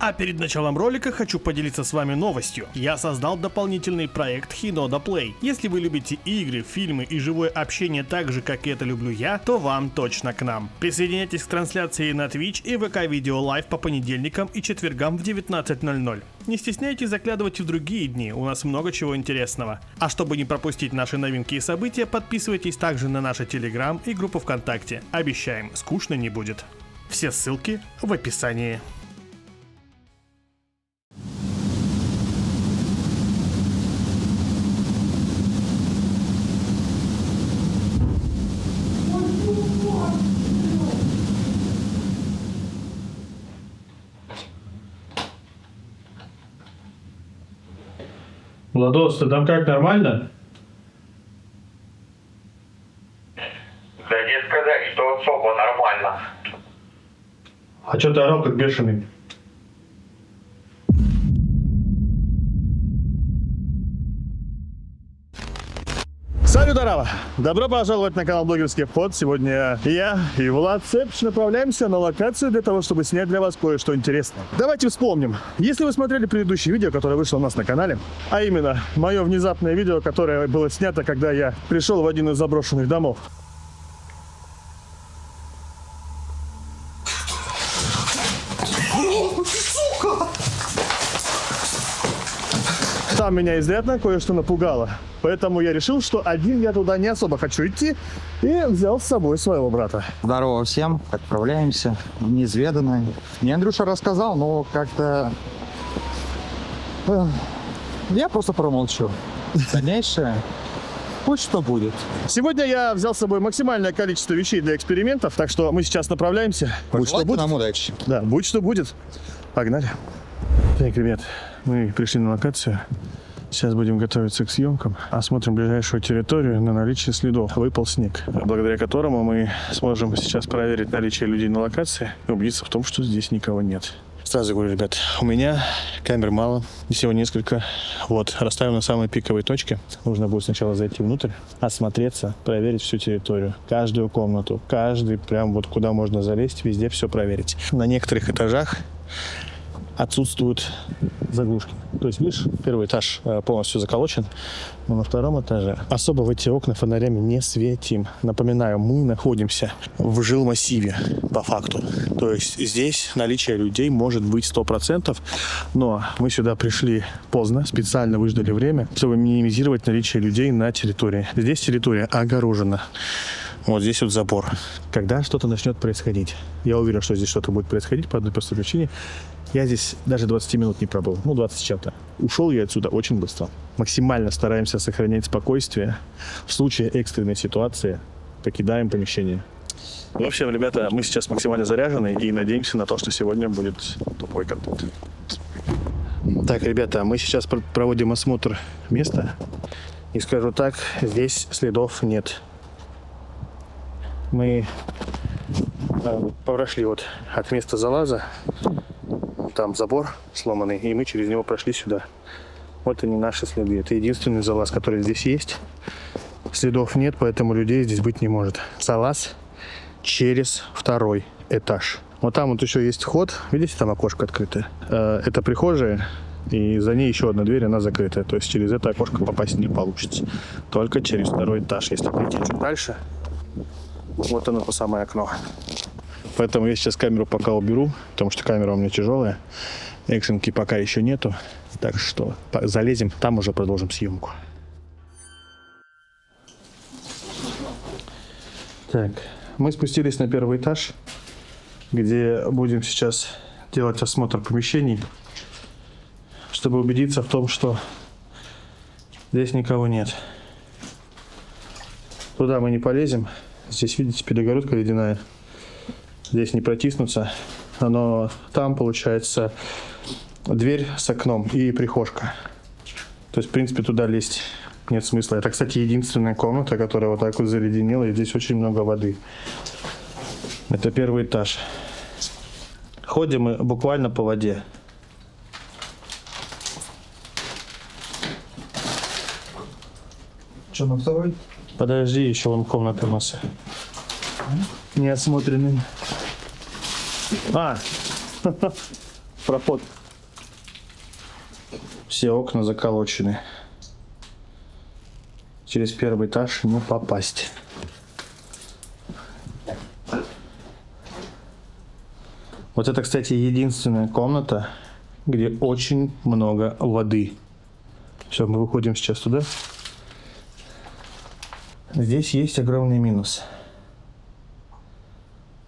А перед началом ролика хочу поделиться с вами новостью. Я создал дополнительный проект Hinoda Play. Если вы любите игры, фильмы и живое общение так же, как и это люблю я, то вам точно к нам. Присоединяйтесь к трансляции на Twitch и ВК Видео Лайв по понедельникам и четвергам в 19:00. Не стесняйтесь заглядывать и в другие дни, у нас много чего интересного. А чтобы не пропустить наши новинки и события, подписывайтесь также на наш Telegram и группу ВКонтакте. Обещаем, скучно не будет. Все ссылки в описании. Владос, ты там как, нормально? Да не сказать, что особо нормально. А чё ты орал как бешеный? Салют, здорово! Добро пожаловать на канал Блогерский Вход. Сегодня я и Влад Цепч направляемся на локацию для того, чтобы снять для вас кое-что интересное. Давайте вспомним. Если вы смотрели предыдущее видео, которое вышло у нас на канале, а именно мое внезапное видео, которое было снято, когда я пришел в один из заброшенных домов. Там меня изрядно кое-что напугало. Поэтому я решил, что один я туда не особо хочу идти, и взял с собой своего брата. Здорово всем, отправляемся в неизведанное. Мне Андрюша рассказал, но как-то... Я просто промолчу. Дальнейшее, пусть что будет. Сегодня я взял с собой максимальное количество вещей для экспериментов, так что мы сейчас направляемся. Будь что будет. Нам удачи. Да, будь что будет. Погнали. Так, ребят, мы пришли на локацию. Сейчас будем готовиться к съемкам. Осмотрим ближайшую территорию на наличие следов. Выпал снег, благодаря которому мы сможем сейчас проверить наличие людей на локации и убедиться в том, что здесь никого нет. Сразу говорю, ребят, у меня камер мало, всего несколько. Вот, расставим на самой пиковой точке. Нужно будет сначала зайти внутрь, осмотреться, проверить всю территорию. Каждую комнату, каждый прям вот куда можно залезть, везде все проверить. На некоторых этажах отсутствуют заглушки. То есть, видишь, первый этаж полностью заколочен, но на втором этаже особо в эти окна фонарями не светим. Напоминаю, мы находимся в жилмассиве, по факту. То есть, здесь наличие людей может быть 100%, но мы сюда пришли поздно, специально выждали время, чтобы минимизировать наличие людей на территории. Здесь территория огорожена. Вот здесь вот забор. Когда что-то начнет происходить, я уверен, что здесь что-то будет происходить по одной простой причине. Я здесь даже 20 минут не пробыл, 20 с чем-то. Ушел я отсюда очень быстро. Максимально стараемся сохранять спокойствие. В случае экстренной ситуации покидаем помещение. В общем, ребята, мы сейчас максимально заряжены и надеемся на то, что сегодня будет тупой контент. Так, ребята, мы сейчас проводим осмотр места. И скажу так, здесь следов нет. Мы прошли вот от места залаза. Там забор сломанный, и мы через него прошли сюда. Вот они, наши следы. Это единственный залаз, который здесь есть. Следов нет, поэтому людей здесь быть не может. Залаз через второй этаж. Вот там вот еще есть вход. Видите, там окошко открытое. Это прихожая, и за ней еще одна дверь, она закрытая. То есть через это окошко попасть не получится. Только через второй этаж. Если пройти чуть дальше, вот оно, то самое окно. Поэтому я сейчас камеру пока уберу, потому что камера у меня тяжелая. Экшенки пока еще нету. Так что залезем, там уже продолжим съемку. Так, мы спустились на первый этаж, где будем сейчас делать осмотр помещений, чтобы убедиться в том, что здесь никого нет. Туда мы не полезем. Здесь, видите, перегородка ледяная. Здесь не протиснуться, но там получается дверь с окном и прихожка. То есть, в принципе, туда лезть нет смысла. Это, кстати, единственная комната, которая вот так вот заледенела, и здесь очень много воды. Это первый этаж. Ходим мы буквально по воде. Что, на второй? Подожди, еще вон комната у нас не осмотренный. проход. Все окна заколочены. Через первый этаж не попасть. Вот это, кстати, единственная комната, где очень много воды. Все, мы выходим сейчас туда. Здесь есть огромный минус.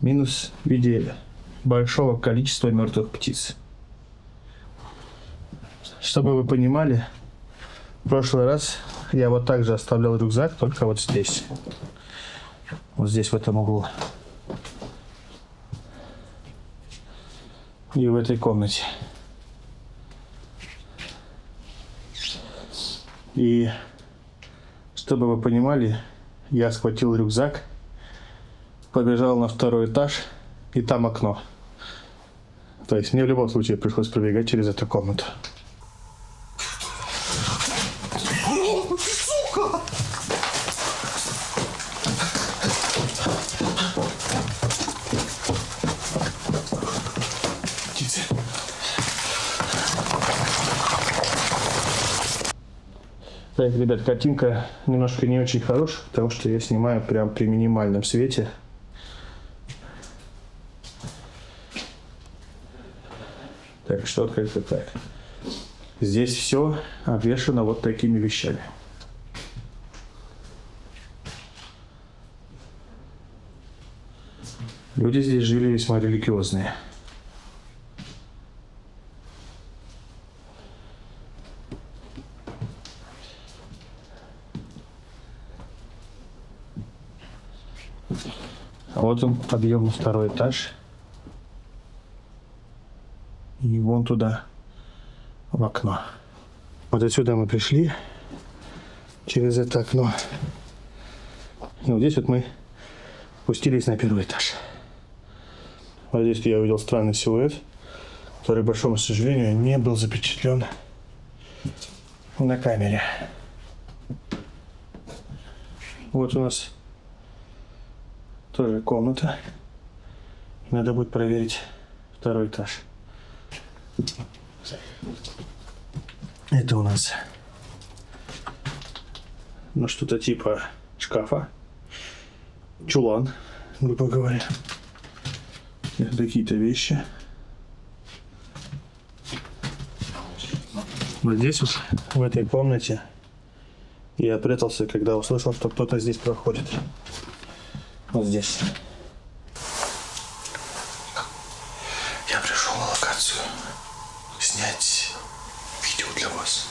Минус в виде большого количества мертвых птиц. Чтобы вы понимали, в прошлый раз я вот так же оставлял рюкзак, только вот здесь. Вот здесь, в этом углу. И в этой комнате. И чтобы вы понимали, я схватил рюкзак, побежал на второй этаж, и там окно. То есть мне в любом случае пришлось пробегать через эту комнату. Так, ребят, картинка немножко не очень хорошая, потому что я снимаю прям при минимальном свете. Так, что как-то так. Здесь все обвешано вот такими вещами. Люди здесь жили весьма религиозные. А вот он, подъем на второй этаж. И вон туда, в окно. Вот отсюда мы пришли, через это окно. И вот здесь вот мы спустились на первый этаж. Вот здесь я увидел странный силуэт, который, к большому сожалению, не был запечатлен на камере. Вот у нас тоже комната. Надо будет проверить второй этаж. Это у нас что-то типа шкафа. Чулан, грубо говоря. Это какие-то вещи. Вот здесь вот, в этой комнате, я прятался, когда услышал, что кто-то здесь проходит. Вот здесь. Я пришел на локацию снять видео для вас.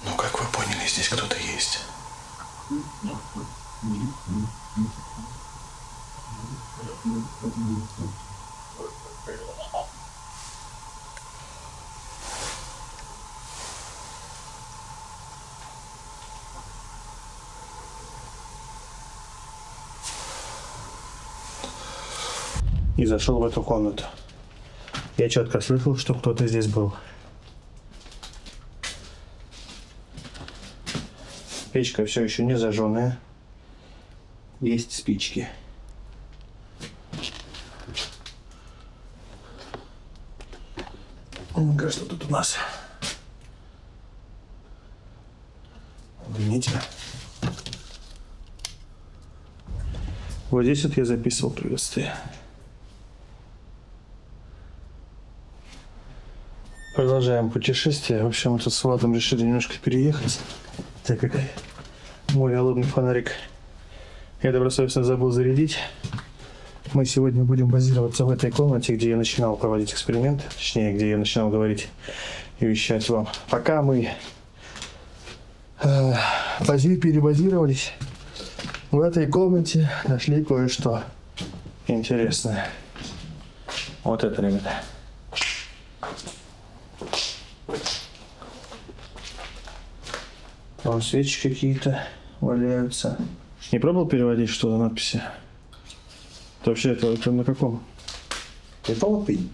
Ну, как вы поняли, здесь кто-то есть. И зашел в эту комнату. Я четко слышал, что кто-то здесь был. Печка все еще не зажженная. Есть спички. Ну-ка, что тут у нас? Извините. Вот здесь вот я записывал приветствие. Продолжаем путешествие. В общем, мы тут с Владом решили немножко переехать, так как мой холодный фонарик я добросовестно забыл зарядить. Мы сегодня будем базироваться в этой комнате, где я начинал проводить эксперименты, точнее, где я начинал говорить и вещать вам. Пока мы перебазировались, в этой комнате нашли кое-что интересное. Вот это, ребята. Вон свечи какие-то валяются. Не пробовал переводить, что за надписи? Это вообще это на каком? Это латынь.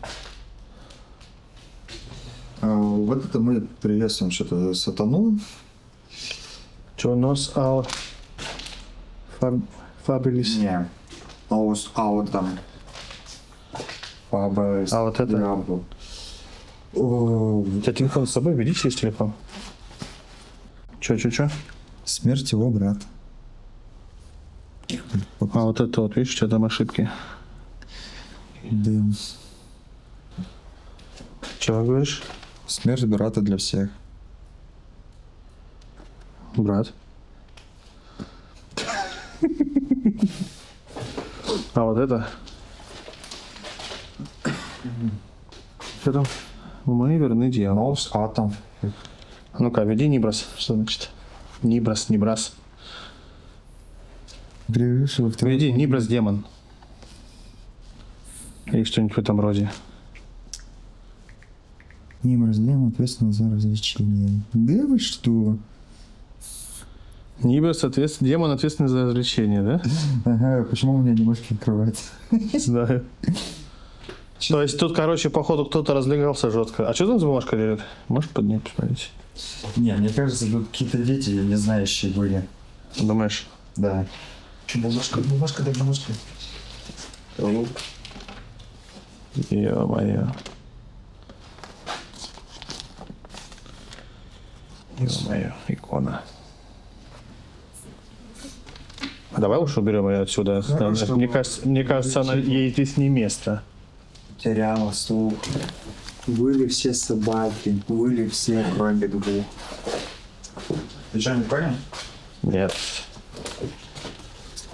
Вот это мы приветствуем что-то сатану. Чонос ал фабрилис. Не. Аус аутам. Папа, А вот это? У тебя телефон с собой? Веди через телефон. Чё? Смерть его брата. А вот это вот, видишь, что там ошибки. Дым. Чего говоришь? Смерть брата для всех. Брат. А вот это? Что там? Мы верны дьяволу. Нос, атом. Ну-ка, веди Нибрас. Что значит? Нибрас. Веди Нибрас демон. Или что-нибудь в этом роде. Ним разделяем ответственно за развлечение. Да вы что? Нибрас, демон ответственный за развлечение, да? Ага, почему у меня не можешь открывать? Знаю. То есть тут, короче, походу кто-то разлегался жестко. А что там за бумажка лежит? Можешь поднять, посмотреть? Не, мне кажется, тут какие-то дети не знающие были. Думаешь? Да. Бумажка. Ё-моё. Ё-моё, икона. А давай уж уберем ее отсюда. Мне кажется, ей здесь не место. Теряла слух. Выли все собаки, выли все, кроме двух. Ты что, не понял? Нет.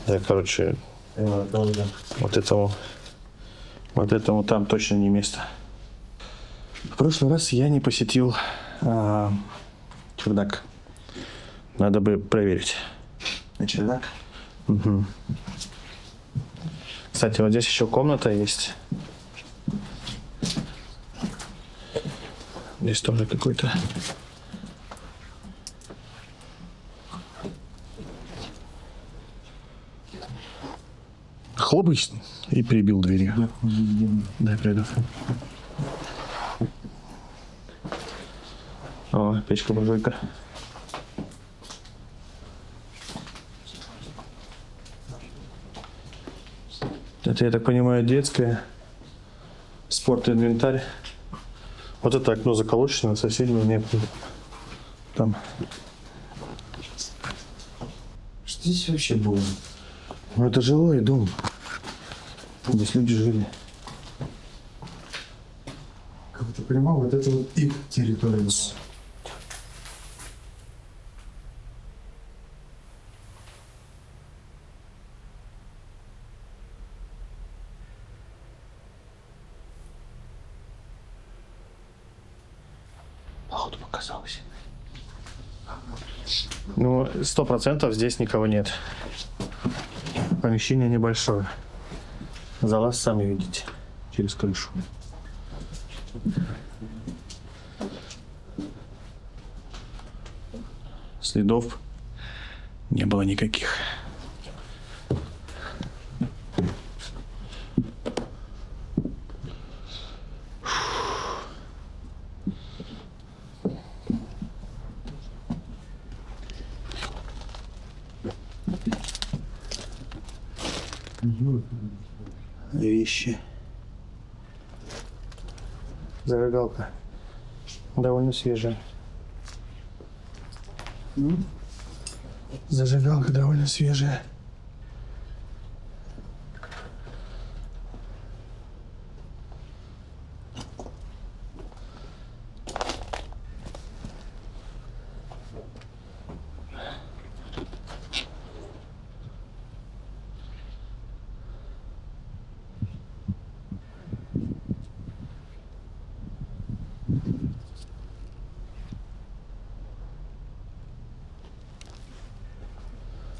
Да, короче, вот этому там точно не место. В прошлый раз я не посетил чердак. Надо бы проверить. На чердак? Угу. Кстати, вот здесь еще комната есть. Здесь тоже какой-то. Хлопыч и прибил дверью. Дай приду. О, печка-буржуйка. Это, я так понимаю, детская. Спорт-инвентарь. Вот это окно заколочено, соседнего нет. Там. Что здесь вообще было? Ну это жилой дом. Здесь люди жили. Как ты понимал, вот это вот их территория. Походу показалось. Ну, 100% здесь никого нет. Помещение небольшое. Залаз сами видите. Через крышу. Следов не было никаких. Вещи. Зажигалка. Довольно свежая. Зажигалка довольно свежая.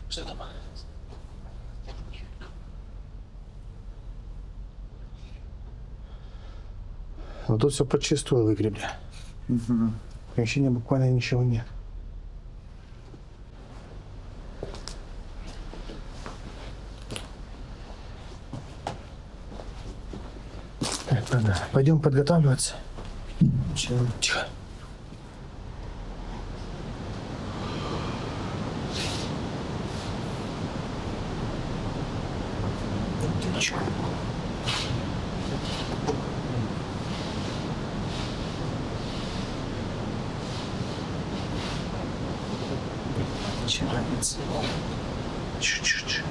Что там? Ну тут все подчистую выгребли. В помещении буквально ничего нет. Так, ладно. Пойдем подготавливаться. Тихо. Чаранец. Чуть-чуть.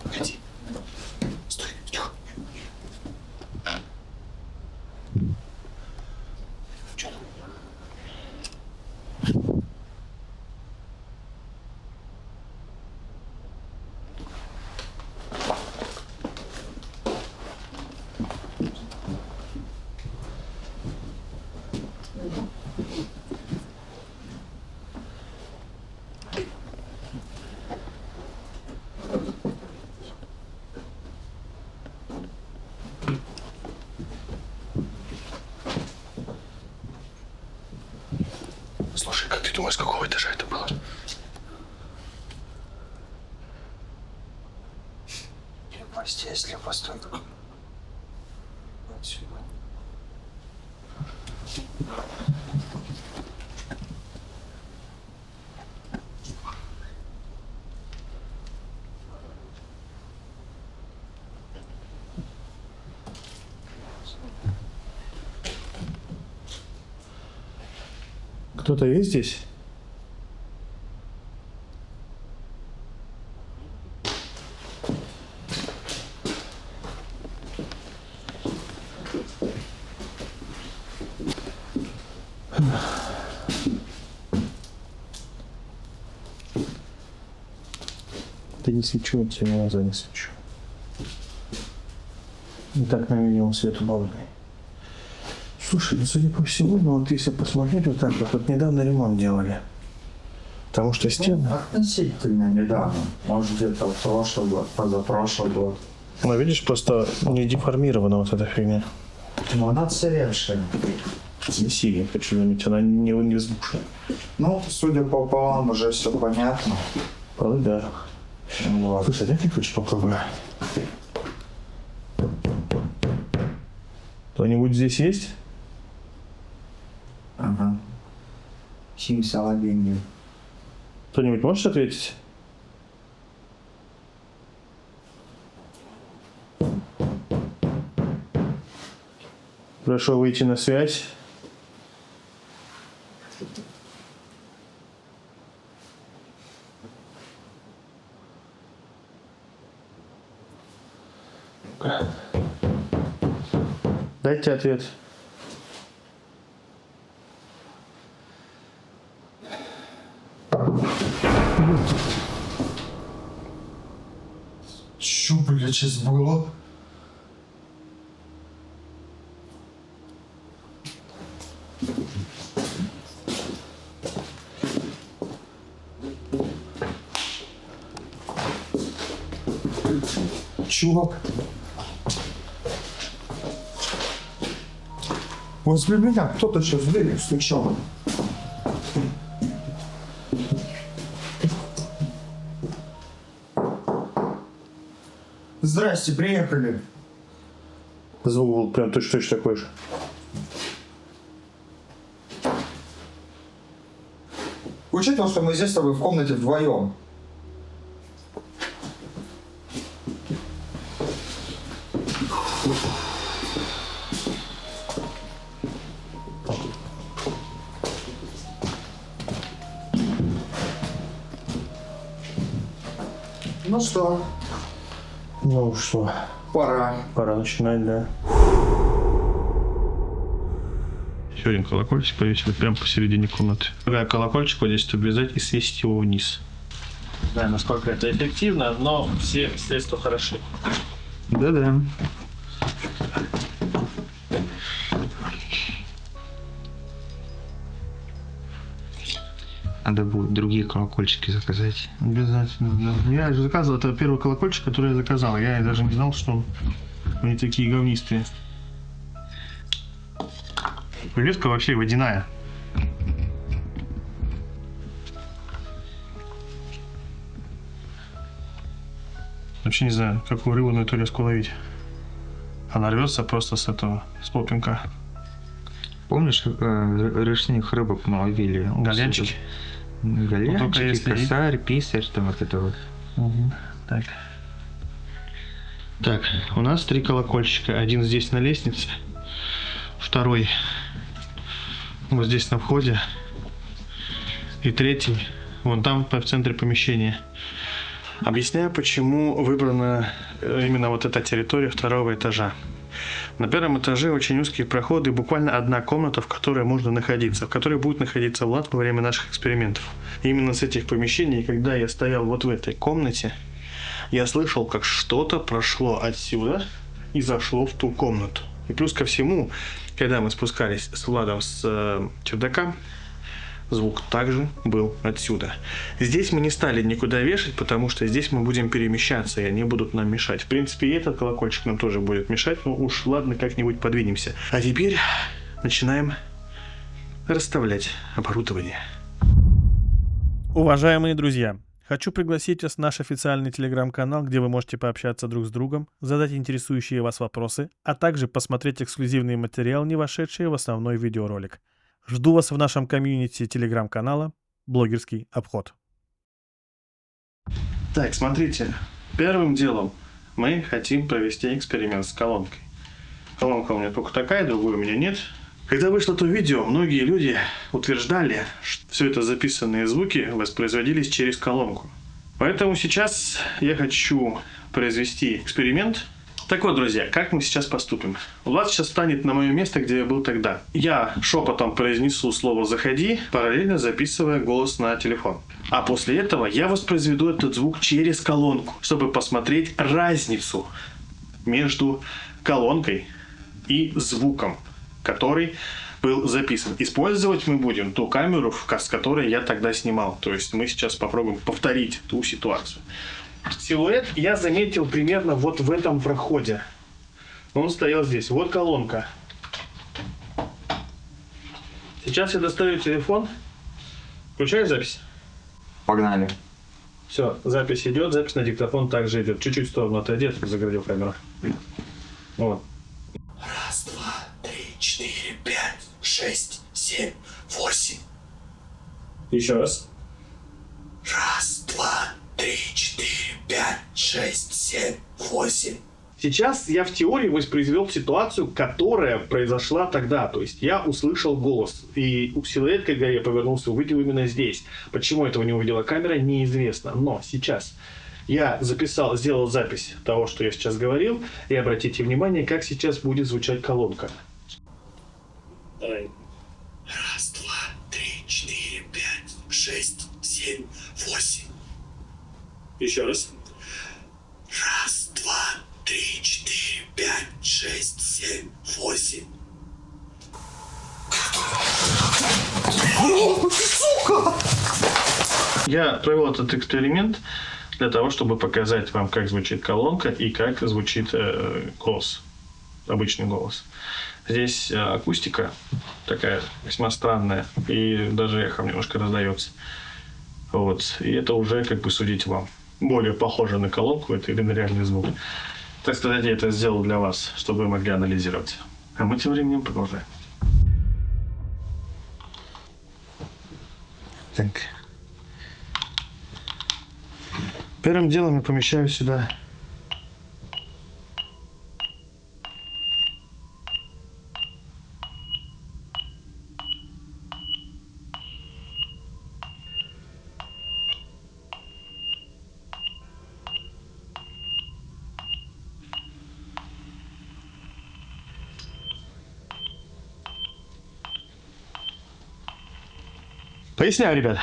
Погоди. Стой, тихо. Чё там? Слушай, как ты думаешь, с какого этажа это было? Либо здесь, либо стой. Отсюда. Кто-то есть здесь? Да не свечу, я тебе глаза не свечу. И так на видимом свету балкой. Слушай, ну судя по всему, ну вот если посмотреть вот так вот недавно ремонт делали. Потому что стены... Относительно недавно. Может, где-то в прошлый год, позапрошлый год. Ну видишь, просто не деформирована вот эта фигня. Но она царевшая. Не сильно, хочу заметить, она не взбушена. Ну, судя по полам, уже все понятно. Полы, да. Вот. Слушай, дай ключ попробую. Кто-нибудь здесь есть? Ага. Симсалабинги. Кто-нибудь может ответить? Прошу выйти на связь. Дайте ответ. Чё, блядь, сейчас было? Чувак. Возле меня кто-то сейчас в дверь стучал. Здрасте, приехали. Звук был прям точно такой же. Учитывая, что мы здесь с тобой в комнате вдвоем. Ну что, Ну что, пора. пора начинать, да. Еще один колокольчик повесили прямо посередине комнаты. Когда колокольчик вот здесь обвязать и свесить его вниз. Не знаю, насколько это эффективно, но все средства хороши. Да-да. Надо будет другие колокольчики заказать. Обязательно, да. Я же заказывал, это первый колокольчик, который я заказал. Я даже не знал, что они такие говнистые. Ветка вообще водяная. Вообще не знаю, какую рыбу на эту леску ловить. Она рвется просто с этого, с попинка. Помнишь, речных рыбок мы ловили? Гальянчики? Гальянчики, если косарь, писарь, там вот это вот. Угу. Так. Так, у нас 3 колокольчика. Один здесь на лестнице, второй вот здесь на входе, и третий вон там в центре помещения. Объясняю, почему выбрана именно вот эта территория второго этажа. На первом этаже очень узкие проходы, буквально одна комната, в которой можно находиться, в которой будет находиться Влад во время наших экспериментов. И именно с этих помещений, когда я стоял вот в этой комнате, я слышал, как что-то прошло отсюда и зашло в ту комнату. И плюс ко всему, когда мы спускались с Владом с чердака, звук также был отсюда. Здесь мы не стали никуда вешать, потому что здесь мы будем перемещаться, и они будут нам мешать. В принципе, и этот колокольчик нам тоже будет мешать, но уж ладно, как-нибудь подвинемся. А теперь начинаем расставлять оборудование. Уважаемые друзья, хочу пригласить вас в наш официальный телеграм-канал, где вы можете пообщаться друг с другом, задать интересующие вас вопросы, а также посмотреть эксклюзивный материал, не вошедший в основной видеоролик. Жду вас в нашем комьюнити телеграм-канала «Блогерский обход». Так, смотрите. Первым делом мы хотим провести эксперимент с колонкой. Колонка у меня только такая, другой у меня нет. Когда вышло то видео, многие люди утверждали, что все это записанные звуки воспроизводились через колонку. Поэтому сейчас я хочу произвести эксперимент. Так вот, друзья, как мы сейчас поступим? Влад сейчас встанет на мое место, где я был тогда. Я шепотом произнесу слово «заходи», параллельно записывая голос на телефон. А после этого я воспроизведу этот звук через колонку, чтобы посмотреть разницу между колонкой и звуком, который был записан. Использовать мы будем ту камеру, с которой я тогда снимал. То есть мы сейчас попробуем повторить ту ситуацию. Силуэт я заметил примерно вот в этом проходе. Он стоял здесь. Вот колонка. Сейчас я достаю телефон. Включаю запись. Погнали. Все, запись идет, запись на диктофон также идет. Чуть-чуть в сторону отойди, я загородил камеру. Вот. 1, 2, 3, 4, 5, 6, 7, 8. Еще раз. 1, 2, 3, 4, 5, 6, 7, 8. Сейчас я в теории воспроизвел ситуацию, которая произошла тогда. То есть я услышал голос. И силуэт, когда я повернулся, увидел именно здесь. Почему этого не увидела камера, неизвестно. Но сейчас я сделал запись того, что я сейчас говорил. И обратите внимание, как сейчас будет звучать колонка. Давай. 1, 2, 3, 4, 5, 6, 7, 8. Еще раз. 1, 2, 3, 4, 5, 6, 7, 8. Я провел этот эксперимент для того, чтобы показать вам, как звучит колонка и как звучит голос, обычный голос. Здесь акустика такая весьма странная, и даже эхом немножко раздается. Вот. И это уже как бы судить вам. Более похоже на колонку это или на реальный звук. Так сказать, я это сделал для вас, чтобы вы могли анализировать. А мы тем временем продолжаем. Так. Первым делом я помещаю сюда Поясняю, ребят.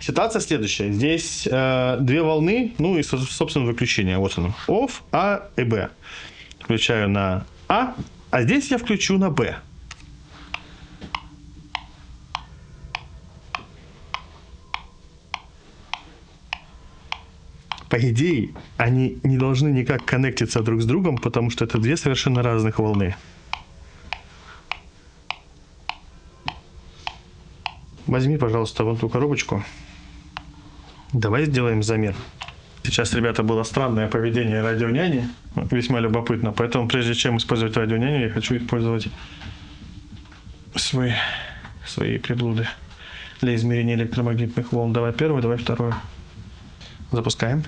Ситуация следующая. Здесь две волны, ну и, собственно, выключение. Вот оно. Off, A и B. Включаю на А, а здесь я включу на B. По идее, они не должны никак коннектиться друг с другом, потому что это две совершенно разных волны. Возьми, пожалуйста, вон ту коробочку. Давай сделаем замер. Сейчас, ребята, было странное поведение радионяни, весьма любопытно, поэтому прежде чем использовать радионяню, я хочу использовать свои приблуды для измерения электромагнитных волн. Давай первую, давай вторую. Запускаем.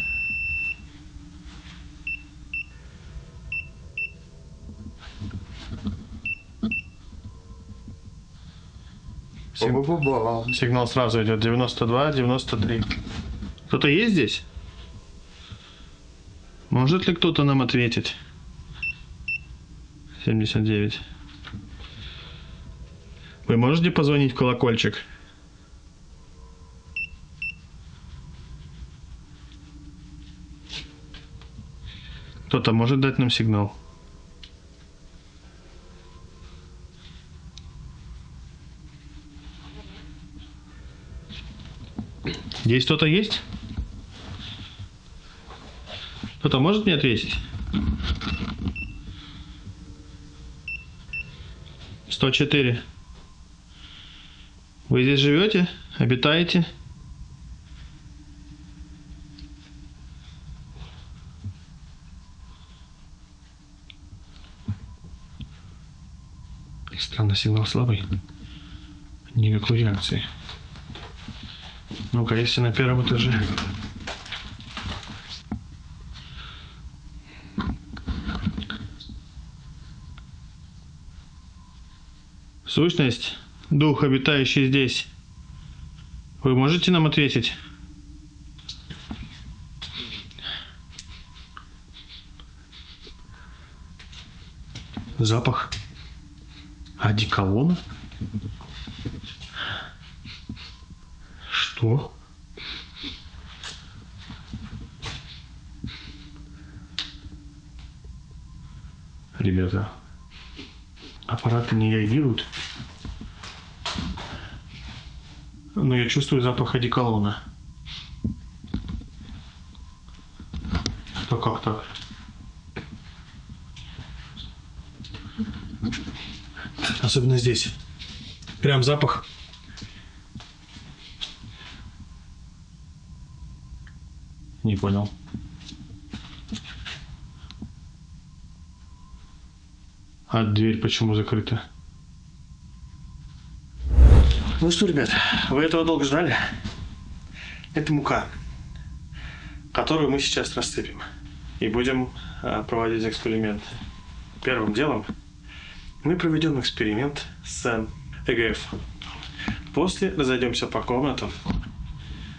Сигнал сразу идет 92, 93. Кто-то есть здесь? Может ли кто-то нам ответить? 79. Вы можете позвонить в колокольчик? Кто-то может дать нам сигнал? Здесь кто-то есть? Кто-то может мне ответить? 104. Вы здесь живете? Обитаете? Странно, сигнал слабый. Никакой реакции. Ну-ка, если на первом этаже. Сущность, дух, обитающий здесь. Вы можете нам ответить? Запах одеколона? Что? Ребята, аппараты не реагируют. Но я чувствую запах одеколона. Да как так? Особенно здесь. Прям запах. Не понял. А дверь почему закрыта? Ну что, ребят, вы этого долго ждали? Это мука, которую мы сейчас рассыпем. И будем проводить эксперимент. Первым делом мы проведем эксперимент с ЭГФ. После разойдемся по комнатам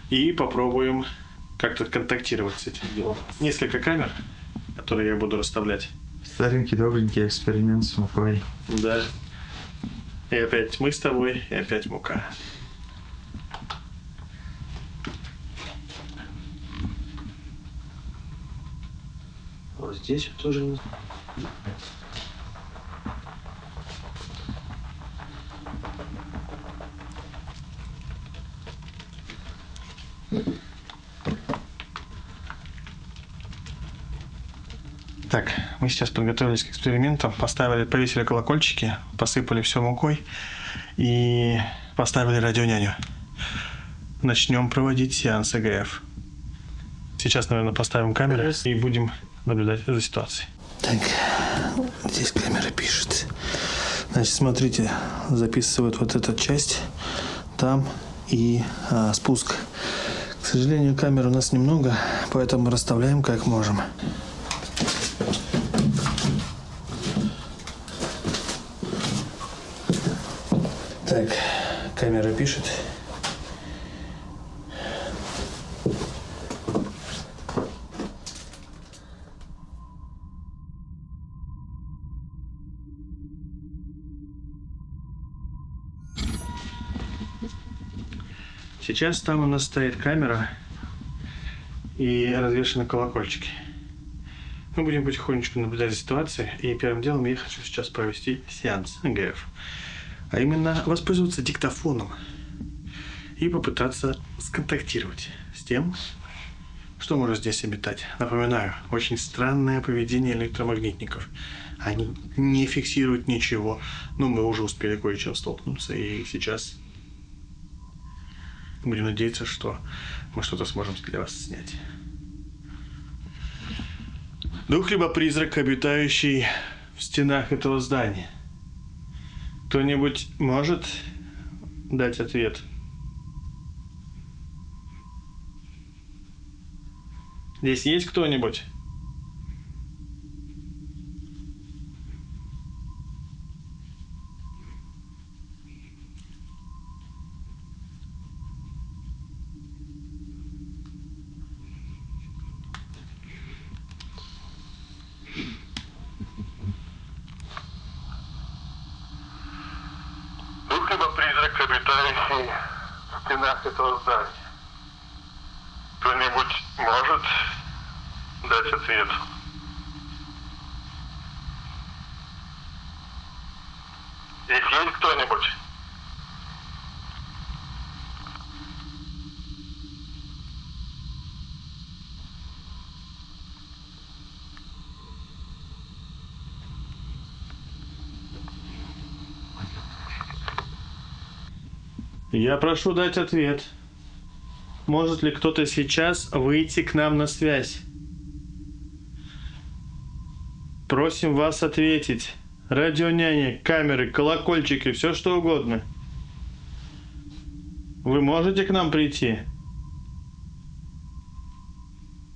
и попробуем как-то контактировать с этим делом. Несколько камер, которые я буду расставлять. Старенький, добренький эксперимент с мукой. Да. И опять мы с тобой, и опять мука. Вот здесь тоже. Так, мы сейчас подготовились к эксперименту, повесили колокольчики, посыпали все мукой и поставили радионяню. Начнем проводить сеанс ЭГФ. Сейчас, наверное, поставим камеру и будем наблюдать за ситуацией. Так, здесь камера пишет. Значит, смотрите, записывают вот эту часть там и спуск. К сожалению, камер у нас немного, поэтому расставляем как можем. Так, камера пишет. Сейчас там у нас стоит камера и развешаны колокольчики. Мы будем потихонечку наблюдать за ситуацией, и первым делом я хочу сейчас провести сеанс ЭГФ. А именно воспользоваться диктофоном и попытаться сконтактировать с тем, Что может здесь обитать? Напоминаю, очень странное поведение электромагнитников. Они не фиксируют ничего. Но мы уже успели кое-чем столкнуться, и сейчас будем надеяться, что мы что-то сможем для вас снять. Дух либо призрак, обитающий в стенах этого здания. Кто-нибудь может дать ответ? Здесь есть кто-нибудь? Дух либо призрак, обитающий в стенах этого здания. Кто-нибудь может дать ответ? Здесь есть кто-нибудь? Я прошу дать ответ. Может ли кто-то сейчас выйти к нам на связь? Просим вас ответить. Радионяня, камеры, колокольчики, все что угодно. Вы можете к нам прийти?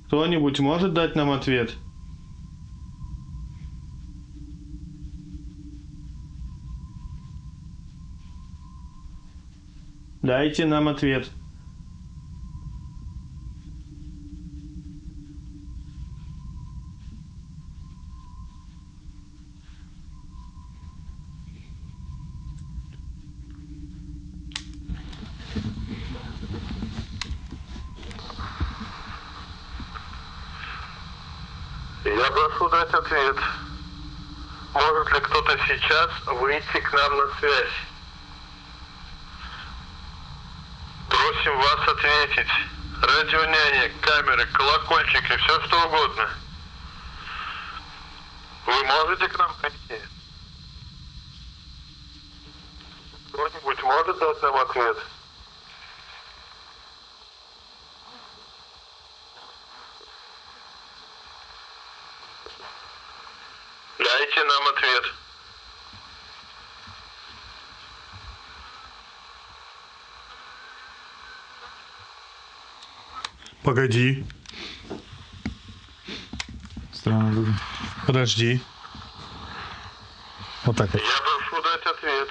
Кто-нибудь может дать нам ответ? Дайте нам ответ. Я прошу дать ответ. Может ли кто-то сейчас выйти к нам на связь? Просим вас ответить. Радионяня, камеры, колокольчики, все что угодно. Вы можете к нам прийти? Кто-нибудь может дать нам ответ? Дайте нам ответ. Погоди. Странно будет. Подожди. Вот так вот. Я прошу дать ответ.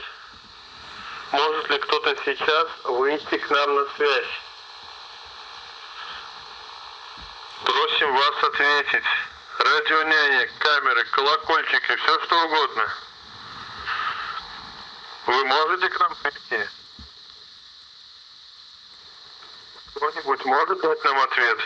Может ли кто-то сейчас выйти к нам на связь? Просим вас ответить. Радионяня, камеры, колокольчики, все что угодно. Вы можете к нам прийти? Кто-нибудь может дать нам ответ?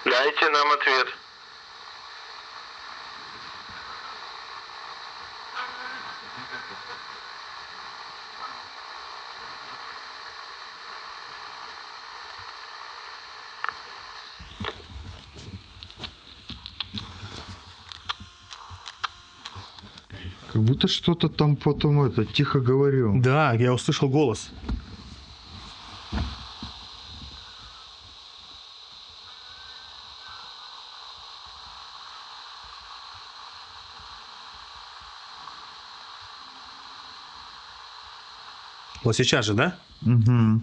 Дайте нам ответ. Как будто что-то там потом тихо говорил. Да, я услышал голос. Вот сейчас же, да? Угу.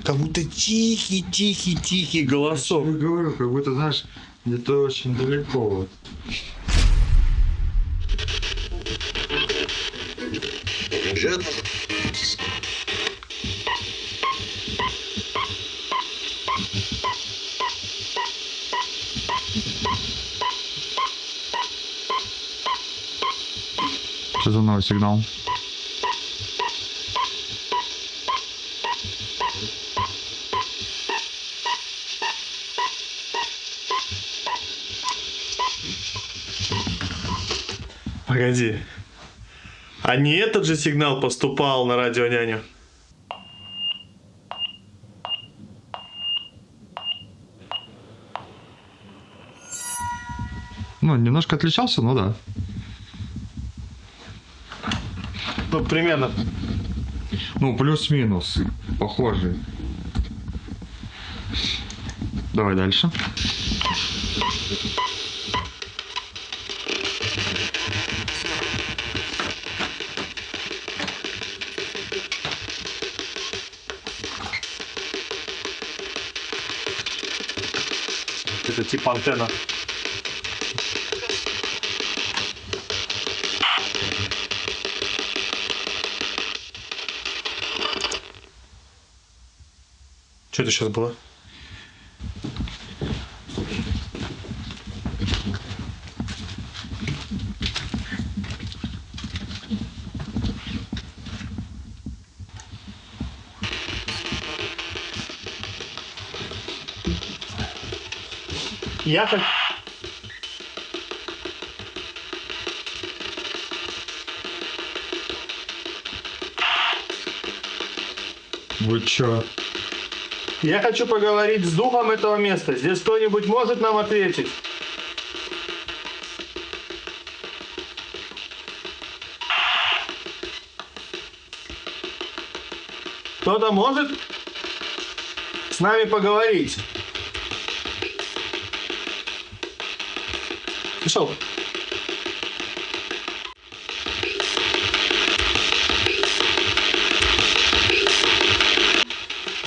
Как будто тихий голосок. Я говорю, как будто, знаешь, где-то очень далеко. Вот. Что за новый сигнал? Погоди. А не этот же сигнал поступал на радио няню? Ну, немножко отличался, но да. Ну, примерно. Ну, плюс-минус. Похожий. Давай дальше. Это типа антенна. Что это сейчас было? Я как... Вы чё? Я хочу поговорить с духом этого места. Здесь кто-нибудь может нам ответить? Кто-то может с нами поговорить? Пришел.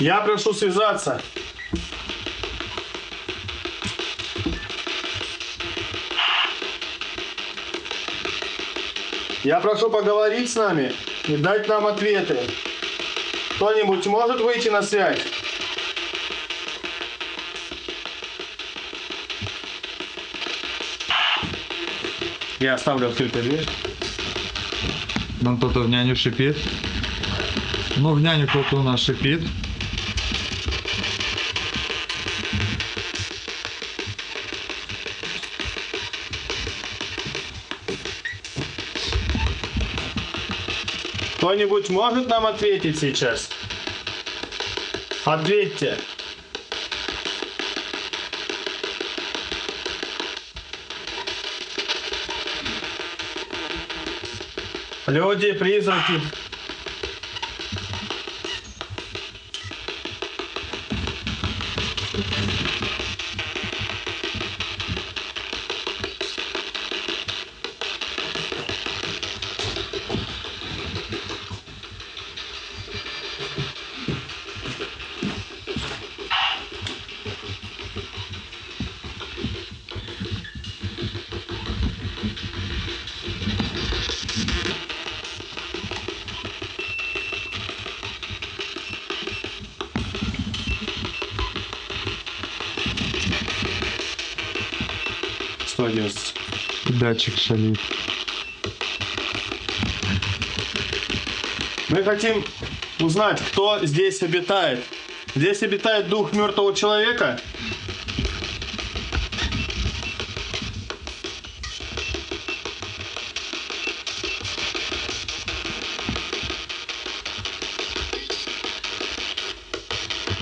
Я прошу связаться. Я прошу поговорить с нами и дать нам ответы. Кто-нибудь может выйти на связь? Я оставлю открытой дверь. Нам кто-то в няню шипит. Ну, в няню кто-то у нас шипит. Кто-нибудь может нам ответить сейчас? Ответьте. Люди, призраки. Датчик шалит. Мы хотим узнать, кто здесь обитает. Здесь обитает дух мертвого человека.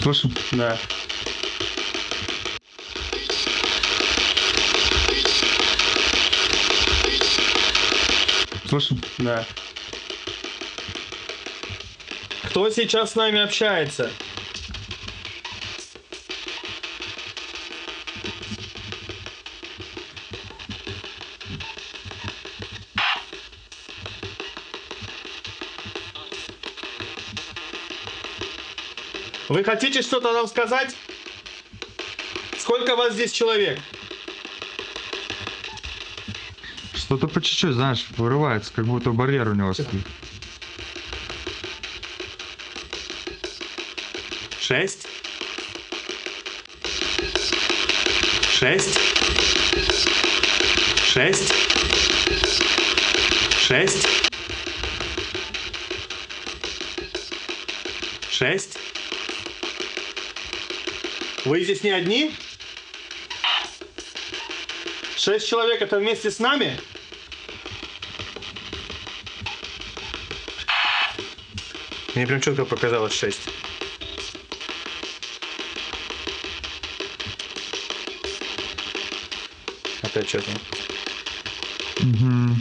Слышим? Да. Слышим? Да. Кто сейчас с нами общается? Вы хотите что-то нам сказать? Сколько вас здесь человек? Что-то по чуть-чуть, знаешь, вырывается, как будто барьер у него стоит. 6. 6. 6. 6. 6. Вы здесь не одни? 6 человек это вместе с нами? Мне прям четко показалось 6. Опять что-то. Угу.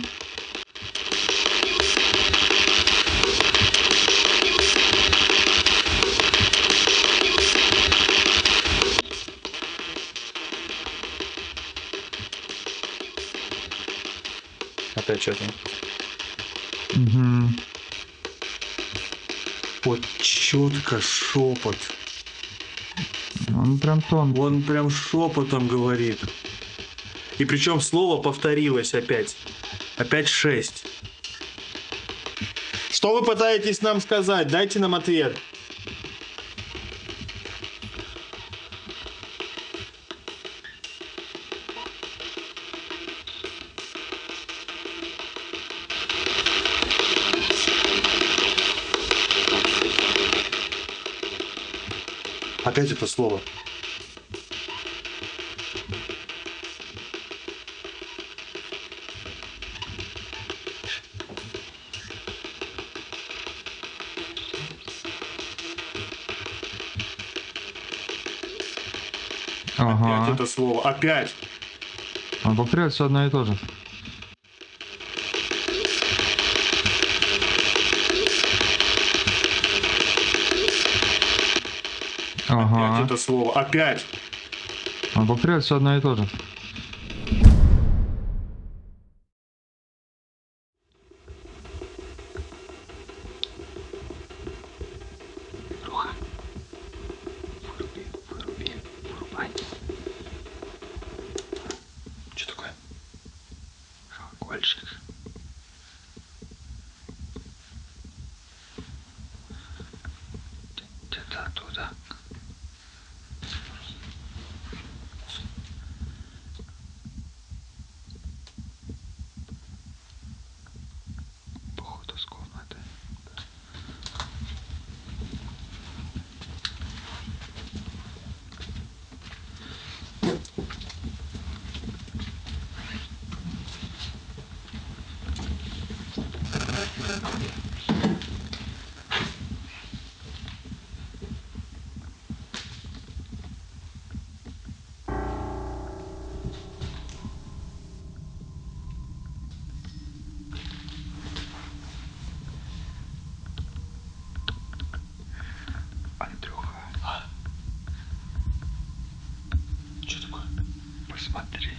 Опять что-то. Угу. Вот четко шепот. Он прям тон. Он прям шепотом говорит. И причем слово повторилось опять. Опять 6. Что вы пытаетесь нам сказать? Дайте нам ответ. Опять это слово. Ага. Опять это слово. Опять. Он повторяет все одно и то же. Ага. Опять это слово. Опять. Он повторяет все одно и то же. Что такое? Колокольчик. Где-то оттуда. Походу с комнаты. Андрюха. Что такое? Посмотри.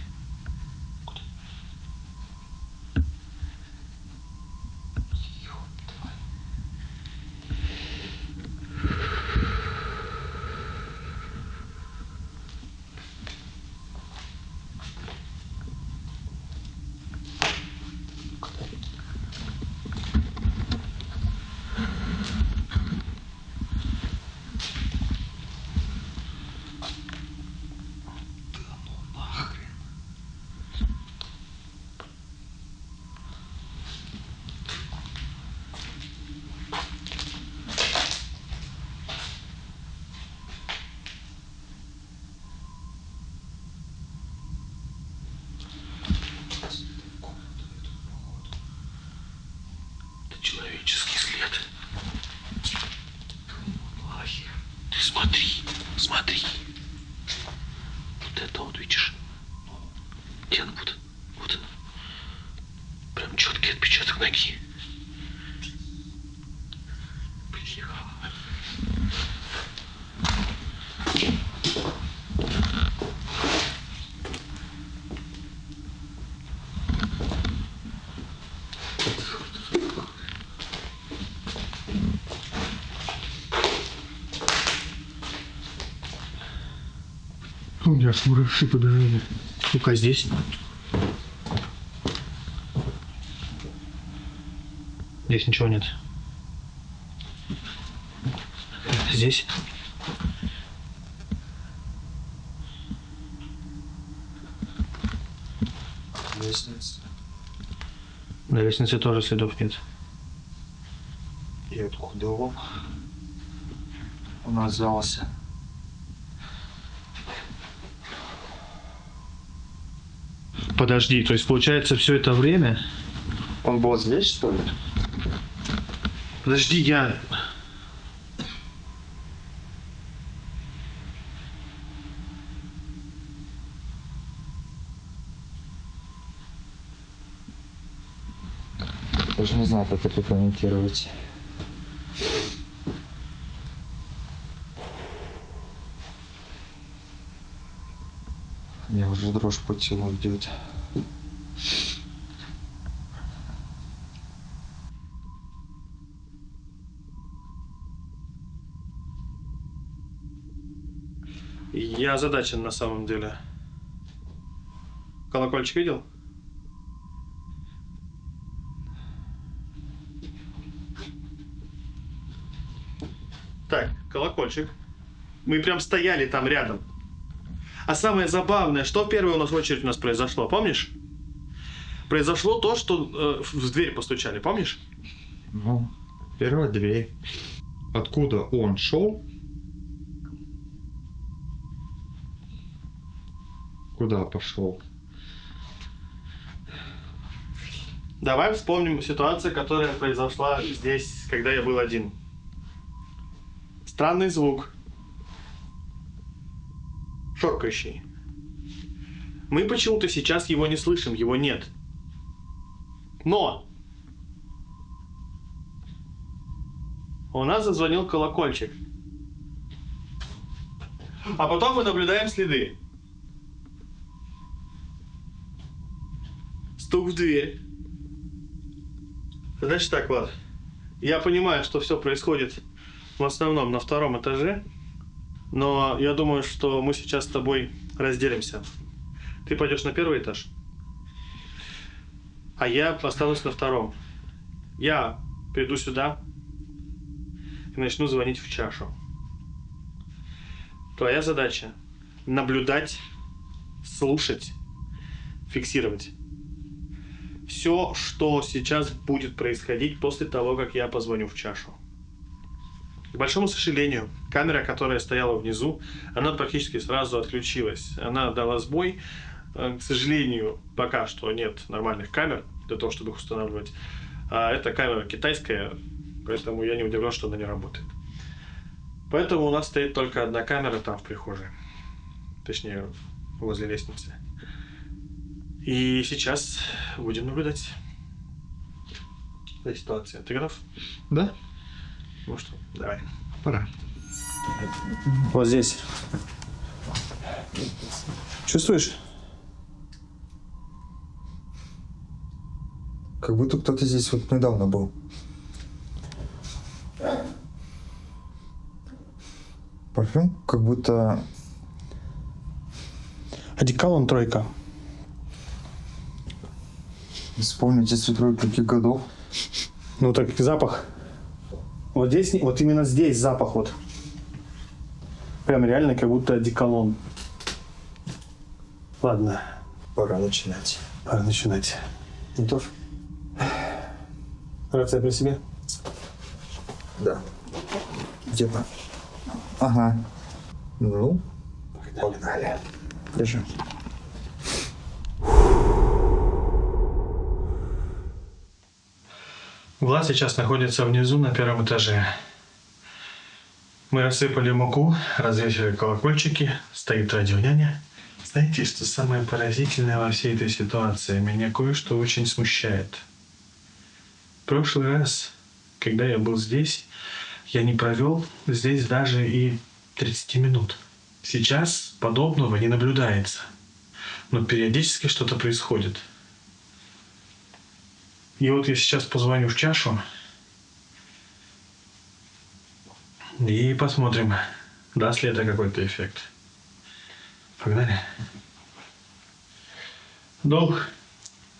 Человеческий след. Ты смотри, смотри. Вот это вот, видишь? Где она? Вот, вот она. Прям четкий отпечаток ноги. У меня мураши побежали. Ну-ка, здесь. Здесь ничего нет. Здесь. Лестница. На лестнице тоже следов нет. И откуда он взялся? Подожди, то есть получается все это время... Он был здесь, что ли? Подожди, я... Даже не знаю, как это комментировать. Мне уже дрожь по телу идет. Я озадачен на самом деле. Колокольчик видел? Так, колокольчик. Мы прям стояли там рядом. А самое забавное, что первое у нас в очередь у нас произошло, помнишь? Произошло то, что в дверь постучали, помнишь? Ну, первая дверь. Откуда он шел? Куда пошел? Давай вспомним ситуацию, которая произошла здесь, когда я был один. Странный звук. Шоркающий. Мы почему-то сейчас его не слышим, его нет. Но! У нас зазвонил колокольчик. А потом мы наблюдаем следы. Стук в дверь. Значит так, Влад. Я понимаю, что все происходит в основном на втором этаже. Но я думаю, что мы сейчас с тобой разделимся. Ты пойдешь на первый этаж, а я останусь на втором. Я приду сюда и начну звонить в чашу. Твоя задача — наблюдать, слушать, фиксировать. Все, что сейчас будет происходить после того, как я позвоню в чашу. К большому сожалению, камера, которая стояла внизу, она практически сразу отключилась. Она дала сбой. К сожалению, пока что нет нормальных камер для того, чтобы их устанавливать. А эта камера китайская, поэтому я не удивлен, что она не работает. Поэтому у нас стоит только одна камера там в прихожей. Точнее, возле лестницы. И сейчас будем наблюдать за ситуацией. Ты готов? Да? Ну что, давай. Пора. Вот здесь. Чувствуешь? Как будто кто-то здесь вот недавно был. Парфюм как будто... Одеколон тройка. Вспомните светлые каких годов. Ну так запах. Вот здесь, вот именно здесь запах вот. Прям реально как будто одеколон. Ладно, Пора начинать. пора начинать. Готов? Рация при себе? Да. Где-то. Ага. Ну, погнали. Держи. Влад сейчас находится внизу на первом этаже. Мы рассыпали муку, развесили колокольчики, стоит радионяня. Знаете, что самое поразительное во всей этой ситуации? Меня кое-что очень смущает. В прошлый раз, когда я был здесь, я не провел здесь даже и 30 минут. Сейчас подобного не наблюдается. Но периодически что-то происходит. И вот я сейчас позвоню в чашу и посмотрим, даст ли это какой-то эффект. Погнали. Дух,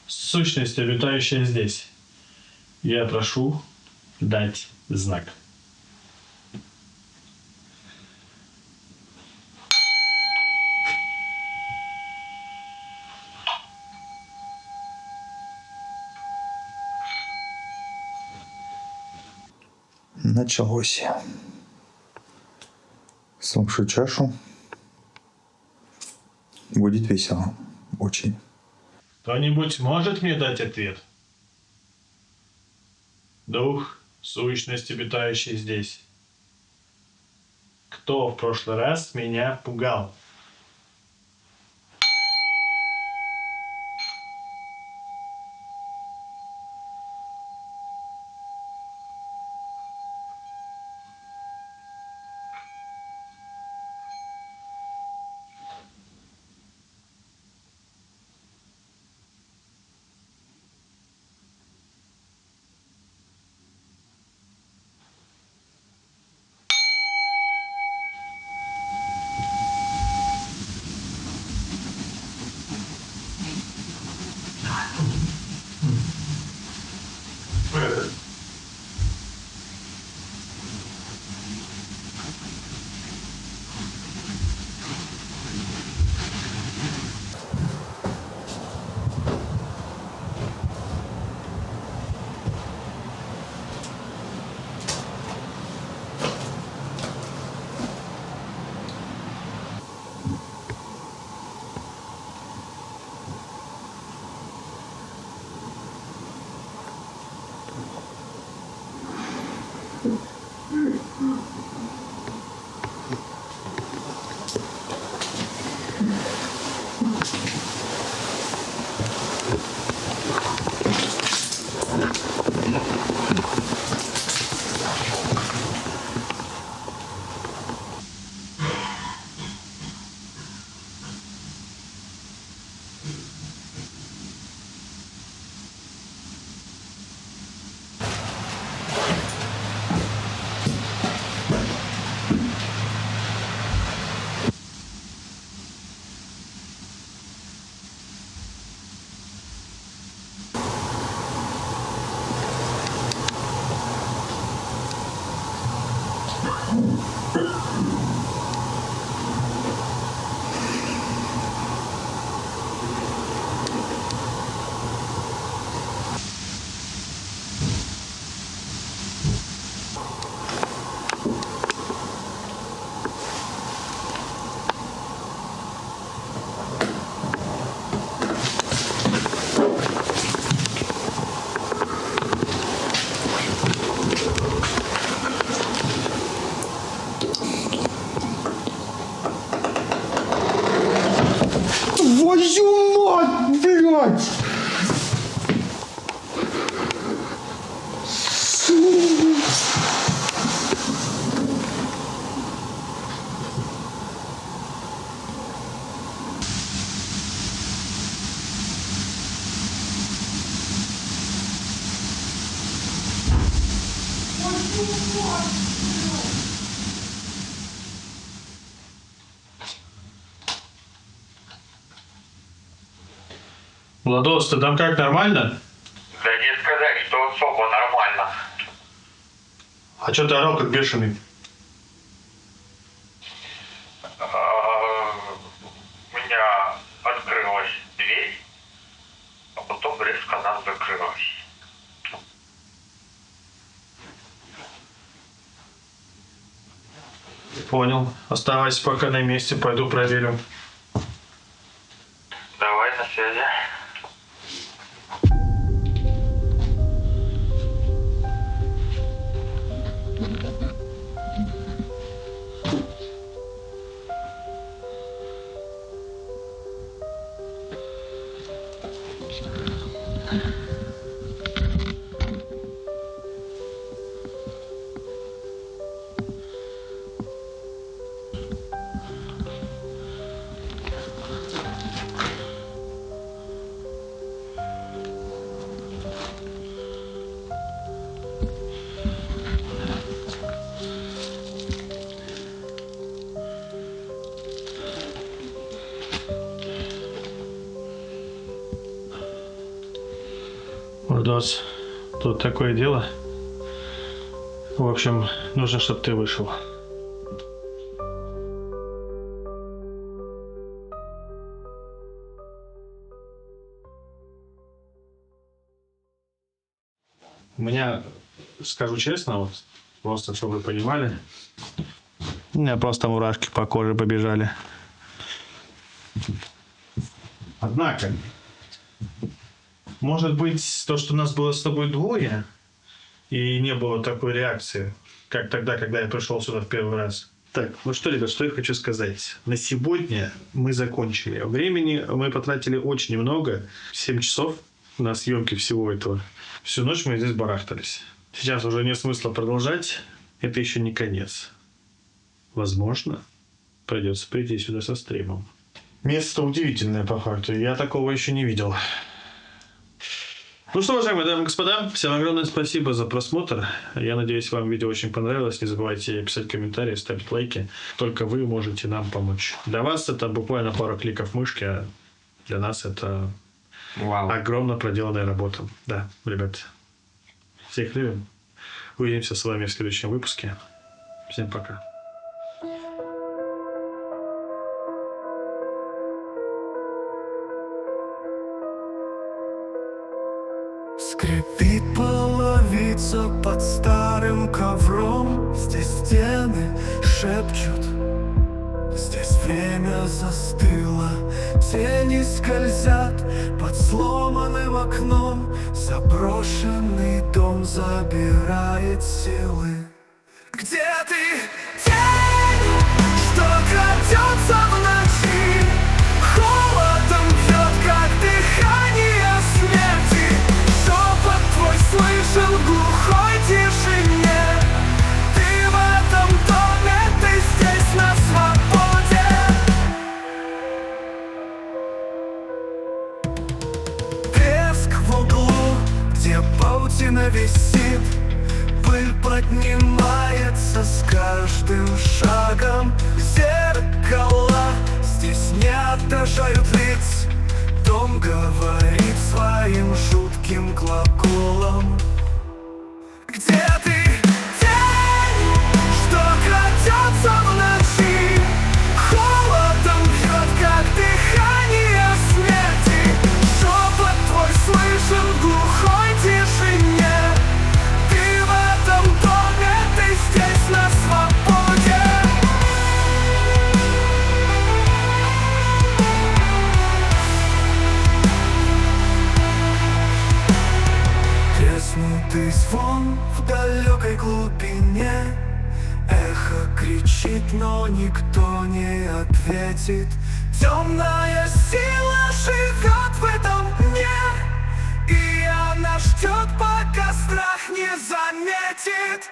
сущность, обитающая здесь, я прошу дать знак. Началось. Слушаю чашу. Будет весело. Очень. Кто-нибудь может мне дать ответ? Дух, сущность, обитающий здесь. Кто в прошлый раз меня пугал? Твою мать, блядь! Владос, ты там как, нормально? Да не сказать, что особо нормально. А чё ты орал как бешеный? У меня открылась дверь, а потом резко она закрылась. Понял. Оставайся пока на месте, пойду проверю. Давай на связи. Владос, тут такое дело. В общем, нужно, чтобы ты вышел. У меня, скажу честно, вот просто, чтобы вы понимали, у меня просто мурашки по коже побежали. Однако, может быть, то, что нас было с тобой двое, и не было такой реакции, как тогда, когда я пришел сюда в первый раз. Так, ну что, ребят, что я хочу сказать. На сегодня мы закончили. Времени мы потратили очень много. 7 часов на съемки всего этого. Всю ночь мы здесь барахтались. Сейчас уже нет смысла продолжать. Это еще не конец. Возможно, придется прийти сюда со стримом. Место удивительное по факту. Я такого еще не видел. Ну что, уважаемые дамы и господа, всем огромное спасибо за просмотр. Я надеюсь, вам видео очень понравилось. Не забывайте писать комментарии, ставить лайки. Только вы можете нам помочь. Для вас это буквально пару кликов мышки, а для нас это огромно проделанная работа. Да, ребят, всех любим. Увидимся с вами в следующем выпуске. Всем пока. Скрипит половица под старым ковром. Здесь стены шепчут, здесь время застыло. Тени скользят под сломанным окном. Заброшенный дом забирает силы. Где ты, тень, что крадется в ночи? Холодом бьет, как дыхание смерти. Шепот твой слышен в глухой тишине. Ты в этом доме, ты здесь на свободе. паутина висит, пыль поднимается с каждым шагом. Зеркала здесь не отражают лиц. Дом говорит своим жутким глаголом. Где ты, тень, что крадется в ночи? Холодом бьет, как дыхание смерти. Шепот твой слышен в глухой тишине. Ты в этом доме, ты здесь на свободе. Треснутый звон в далекой глубине. Эхо кричит, но никто не ответит. Темная сила живет в этом дне, и она ждет, пока страх не заметит.